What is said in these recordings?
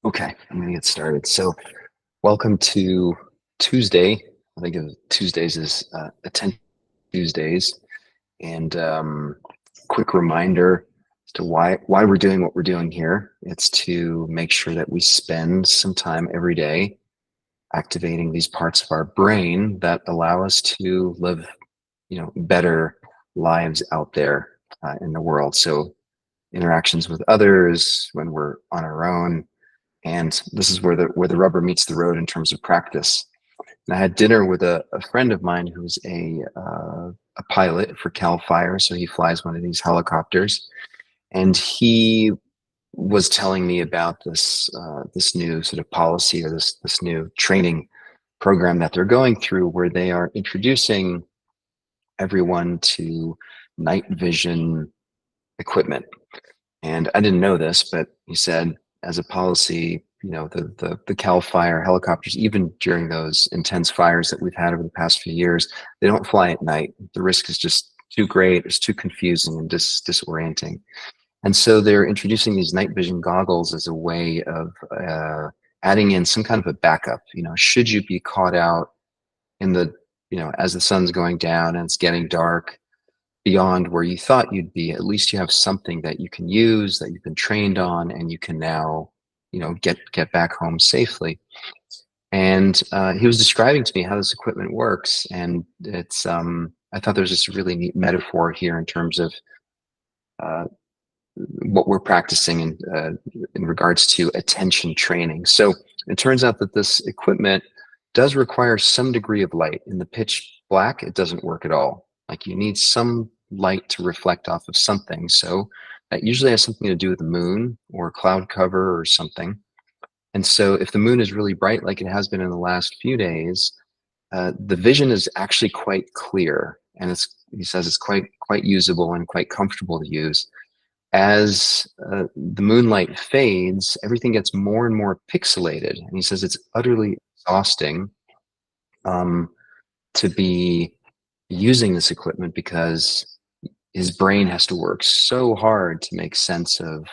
Okay, I'm gonna get started. So, welcome to Tuesday. I think of Tuesdays as Attention Tuesdays, and quick reminder as to why we're doing what we're doing here. It's to make sure that we spend some time every day activating these parts of our brain that allow us to live, better lives out there in the world. So, interactions with others when we're on our own, and this is where the rubber meets the road in terms of practice. And I had dinner with a friend of mine who's a pilot for Cal Fire, so he flies one of these helicopters, and he was telling me about this new sort of policy, or this new training program that they're going through, where they are introducing everyone to night vision equipment. And I didn't know this, but he said, as a policy, the Cal Fire helicopters, even during those intense fires that we've had over the past few years, they don't fly at night. The risk is just too great. It's too confusing and disorienting. And so they're introducing these night vision goggles as a way of adding in some kind of a backup. Should you be caught out in as the sun's going down and it's getting dark, beyond where you thought you'd be, at least you have something that you can use, that you've been trained on, and you can now, get back home safely. And he was describing to me how this equipment works, and it's I thought there was just a really neat metaphor here in terms of uh, what we're practicing in regards to attention training. So it turns out that this equipment does require some degree of light. In the pitch black, it doesn't work at all. Like, you need some light to reflect off of something. So that usually has something to do with the moon or cloud cover or something. And so if the moon is really bright, like it has been in the last few days, the vision is actually quite clear, and he says it's quite usable and quite comfortable to use. As the moonlight fades, everything gets more and more pixelated, and he says it's utterly exhausting to be using this equipment, because his brain has to work so hard to make sense of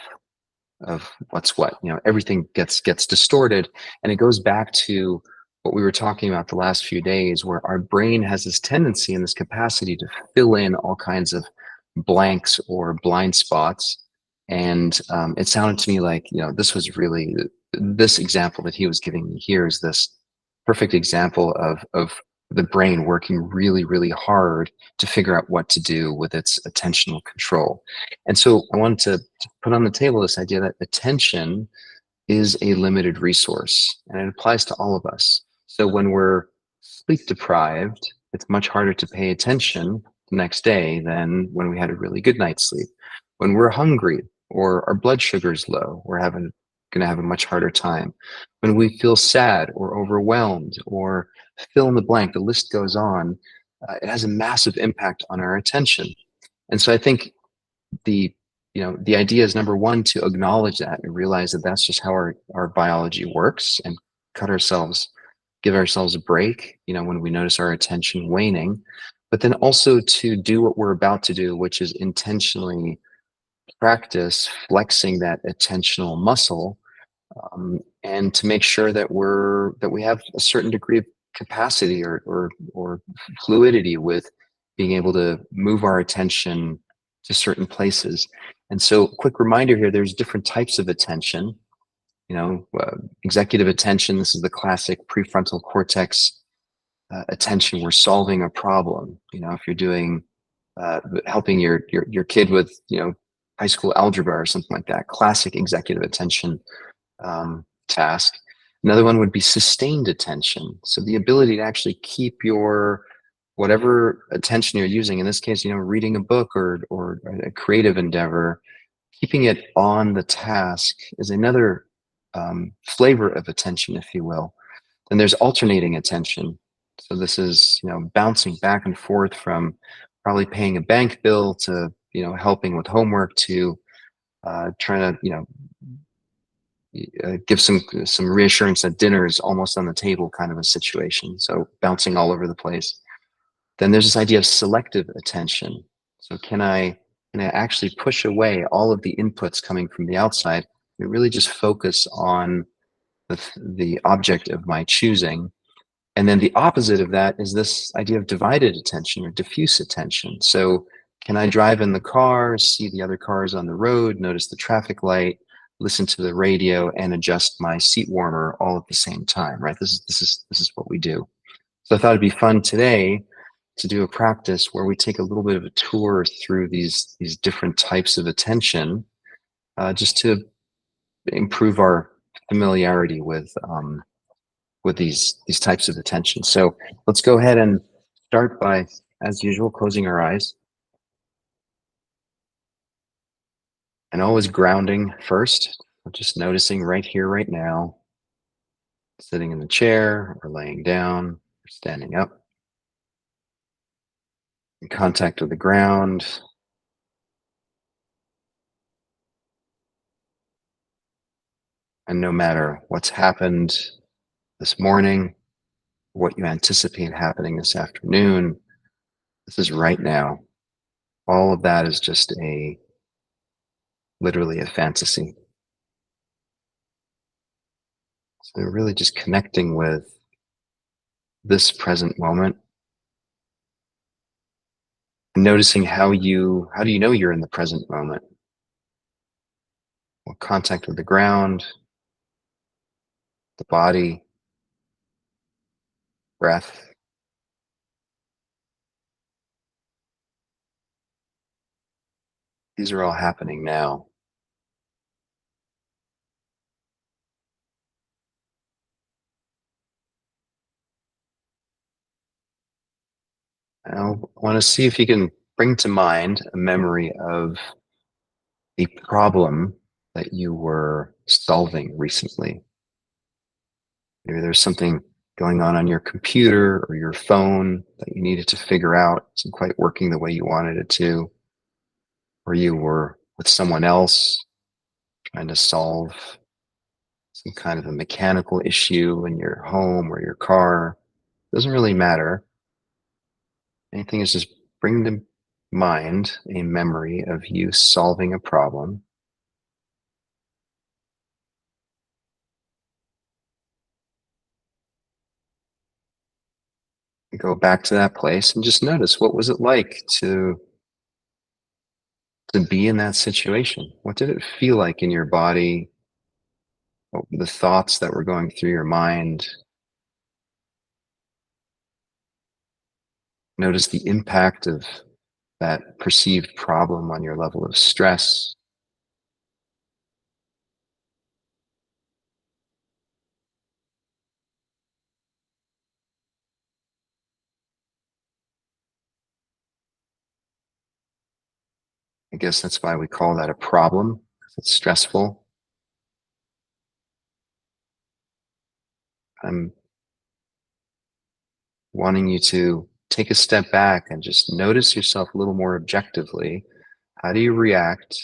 what's what. Everything gets distorted, and it goes back to what we were talking about the last few days, where our brain has this tendency and this capacity to fill in all kinds of blanks or blind spots. And it sounded to me like, this was really, this example that he was giving me here is this perfect example of the brain working really, really hard to figure out what to do with its attentional control. And so I wanted to put on the table this idea that attention is a limited resource, and it applies to all of us. So when we're sleep deprived, it's much harder to pay attention the next day than when we had a really good night's sleep. When we're hungry or our blood sugar is low, we're going to have a much harder time. When we feel sad or overwhelmed, or fill in the blank, the list goes on, it has a massive impact on our attention. And so I think the the idea is, number one, to acknowledge that and realize that that's just how our biology works, and give ourselves a break, when we notice our attention waning. But then also to do what we're about to do, which is intentionally practice flexing that attentional muscle, and to make sure that we have a certain degree of capacity or fluidity with being able to move our attention to certain places. And so, quick reminder here: there's different types of attention. Executive attention. This is the classic prefrontal cortex attention. We're solving a problem. If you're doing helping your kid with high school algebra or something like that, classic executive attention task. Another one would be sustained attention. So the ability to actually keep your whatever attention you're using, in this case, reading a book or a creative endeavor, keeping it on the task is another flavor of attention, if you will. Then there's alternating attention. So this is, bouncing back and forth from probably paying a bank bill to, helping with homework to trying to, give some reassurance that dinner is almost on the table, kind of a situation. So bouncing all over the place. Then there's this idea of selective attention. So can I actually push away all of the inputs coming from the outside and really just focus on the object of my choosing. And then the opposite of that is this idea of divided attention or diffuse attention. So can I drive in the car, see the other cars on the road, notice the traffic light, listen to the radio, and adjust my seat warmer all at the same time, right? This is what we do. So I thought it'd be fun today to do a practice where we take a little bit of a tour through these different types of attention, just to improve our familiarity with these types of attention. So let's go ahead and start by, as usual, closing our eyes and always grounding first. Just noticing right here, right now, sitting in the chair or laying down or standing up, in contact with the ground. And no matter what's happened this morning, what you anticipate happening this afternoon, this is right now. All of that is just literally a fantasy. So really just connecting with this present moment and noticing how do you know you're in the present moment? Well, contact with the ground, the body, breath. These are all happening now. I want to see if you can bring to mind a memory of a problem that you were solving recently. Maybe there's something going on your computer or your phone that you needed to figure out. It isn't quite working the way you wanted it to, or you were with someone else trying to solve some kind of a mechanical issue in your home or your car. Doesn't really matter. Anything is just bring to mind a memory of you solving a problem. Go back to that place and just notice, what was it like to be in that situation? What did it feel like in your body? What were the thoughts that were going through your mind? Notice the impact of that perceived problem on your level of stress. I guess that's why we call that a problem, 'cause it's stressful. I'm wanting you to take a step back and just notice yourself a little more objectively. How do you react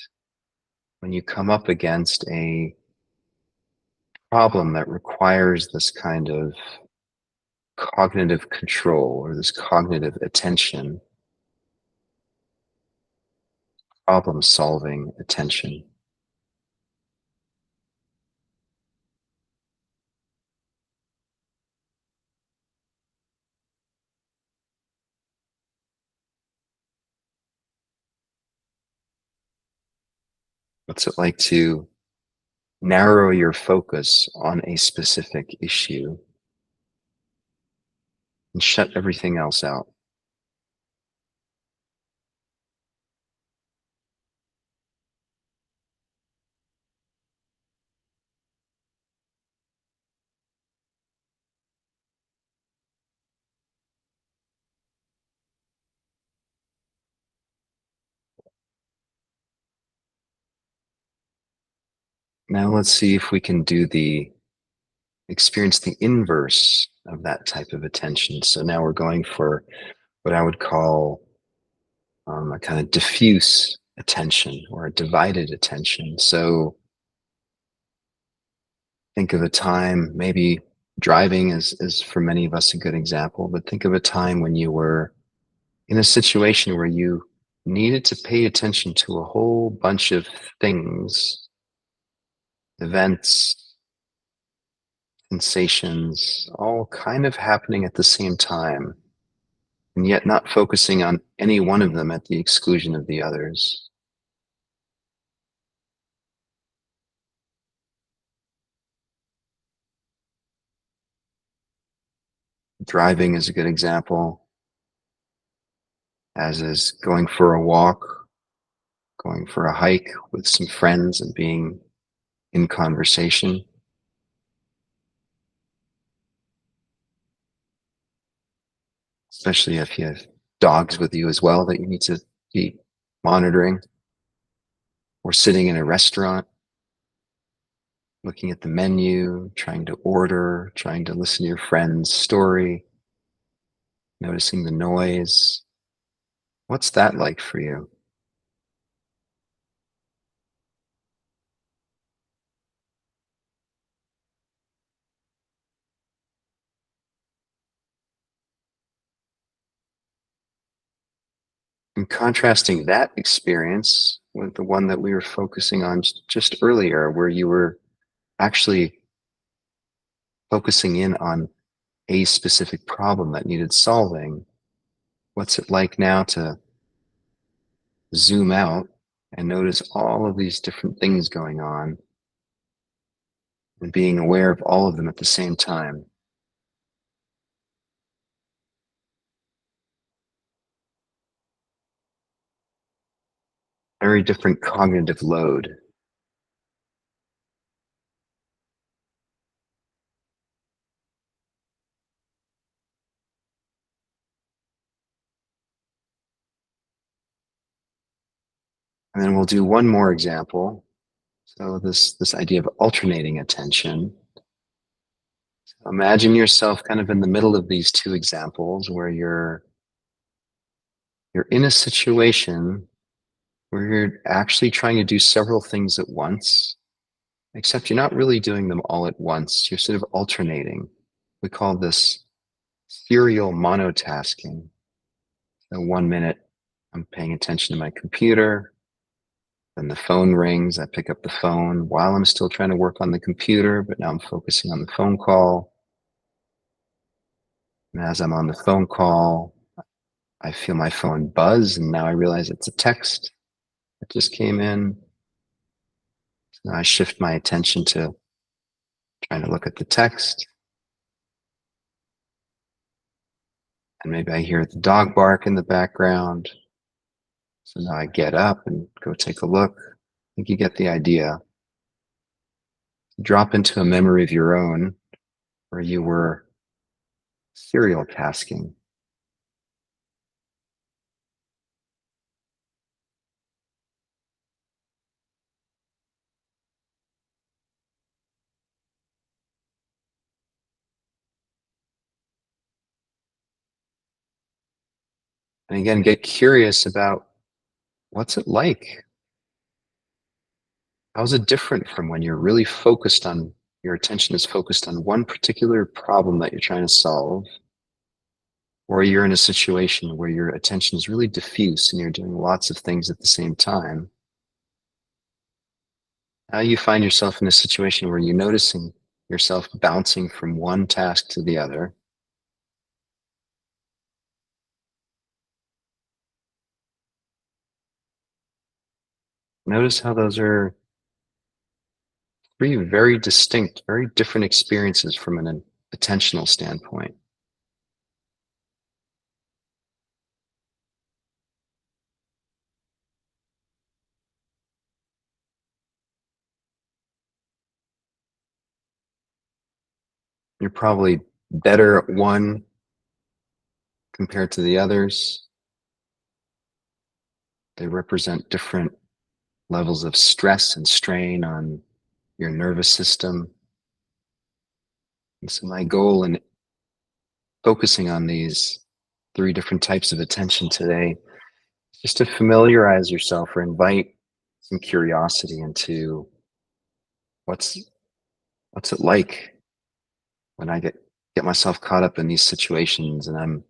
when you come up against a problem that requires this kind of cognitive control or this cognitive attention, problem solving attention? What's it like to narrow your focus on a specific issue and shut everything else out? Now let's see if we can experience the inverse of that type of attention. So now we're going for what I would call a kind of diffuse attention or a divided attention. So think of a time, maybe driving is for many of us a good example, but think of a time when you were in a situation where you needed to pay attention to a whole bunch of things, events, sensations, all kind of happening at the same time, and yet not focusing on any one of them at the exclusion of the others. Driving is a good example, as is going for a walk, going for a hike with some friends and being in conversation, especially if you have dogs with you as well that you need to be monitoring, or sitting in a restaurant, looking at the menu, trying to order, trying to listen to your friend's story, noticing the noise. What's that like for you? And contrasting that experience with the one that we were focusing on just earlier, where you were actually focusing in on a specific problem that needed solving. What's it like now to zoom out and notice all of these different things going on and being aware of all of them at the same time? Very different cognitive load. And then we'll do one more example. So this idea of alternating attention. Imagine yourself kind of in the middle of these two examples where you're in a situation where you're actually trying to do several things at once, except you're not really doing them all at once. You're sort of alternating. We call this serial monotasking. So 1 minute I'm paying attention to my computer, then the phone rings, I pick up the phone while I'm still trying to work on the computer, but now I'm focusing on the phone call. And as I'm on the phone call, I feel my phone buzz, and now I realize it's a text that just came in. So now I shift my attention to trying to look at the text, and maybe I hear the dog bark in the background. So now I get up and go take a look. I think you get the idea. Drop into a memory of your own where you were serial tasking. And again, get curious about what's it like? How's it different from when you're really focused on, your attention is focused on one particular problem that you're trying to solve, or you're in a situation where your attention is really diffuse and you're doing lots of things at the same time? Now you find yourself in a situation where you're noticing yourself bouncing from one task to the other. Notice how those are three very distinct, very different experiences from an attentional standpoint. You're probably better at one compared to the others. They represent different levels of stress and strain on your nervous system. And so my goal in focusing on these three different types of attention today is just to familiarize yourself or invite some curiosity into what's what's it like when I get myself caught up in these situations and I'm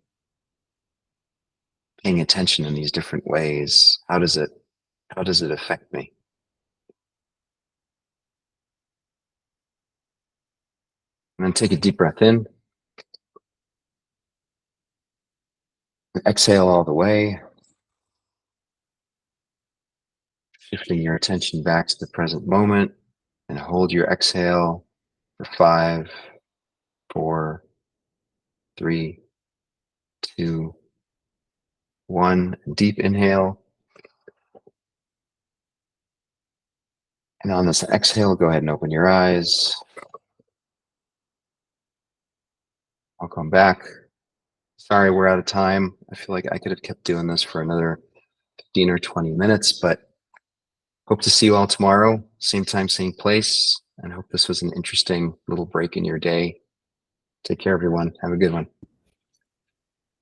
paying attention in these different ways. How does it affect me? And then take a deep breath in. Exhale all the way, shifting your attention back to the present moment, and hold your exhale for 5, 4, 3, 2, 1. Deep inhale. And on this exhale, go ahead and open your eyes. I'll come back. Sorry, we're out of time. I feel like I could have kept doing this for another 15 or 20 minutes, but hope to see you all tomorrow, same time, same place. And I hope this was an interesting little break in your day. Take care, everyone. Have a good one.